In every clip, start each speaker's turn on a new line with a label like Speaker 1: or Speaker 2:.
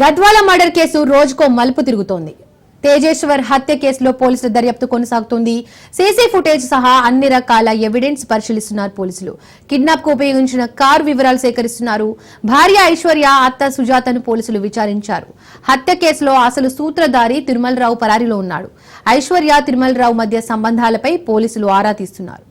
Speaker 1: Gadwal murder case రోజుకో మలుపు తిరుగుతోంది. తేజేశ్వర్ హత్య కేసులో పోలీసుల దర్యాప్తు కొనసాగుతోంది. సీసీ ఫుటేజ్ సహా అన్ని రకాల ఎవిడెన్స్ పరిశీలిస్తున్నారు పోలీసులు. కిడ్నాప్ కు ఉపయోగించిన కారు వివరాలు సేకరిస్తున్నారు. భార్య ఐశ్వర్య, అత్త సుజాతను పోలీసులు విచారించారు. హత్య కేసులో అసలు సూత్రధారి తిరుమలరావు పరారీలో ఉన్నాడు. ఐశ్వర్య, తిరుమలరావు మధ్య సంబంధాలపై పోలీసులు ఆరా తీస్తున్నారు.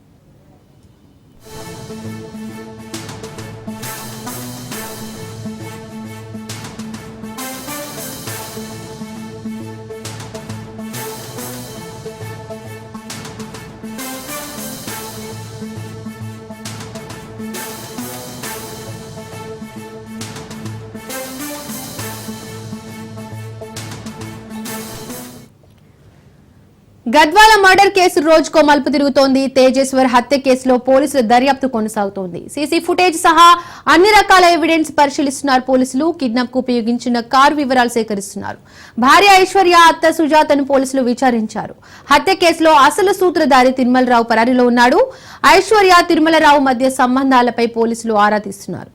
Speaker 1: గద్వాల మర్డర్ కేసు రోజుకో మలుపు తిరుగుతోంది. తేజేశ్వర్ హత్య కేసులో పోలీసుల దర్యాప్తు కొనసాగుతోంది. సీసీ ఫుటేజ్ సహా అన్ని రకాల ఎవిడెన్స్ పరిశీలిస్తున్నారు పోలీసులు. కిడ్నాప్ కు ఉపయోగించిన కారు వివరాలు సేకరిస్తున్నారు. భార్య ఐశ్వర్య, అత్త సుజాతను పోలీసులు విచారించారు. హత్య కేసులో అసలు సూత్రధారి తిరుమలరావు పరారీలో ఉన్నాడు. ఐశ్వర్య, తిరుమలరావు మధ్య సంబంధాలపై పోలీసులు ఆరా తీస్తున్నారు.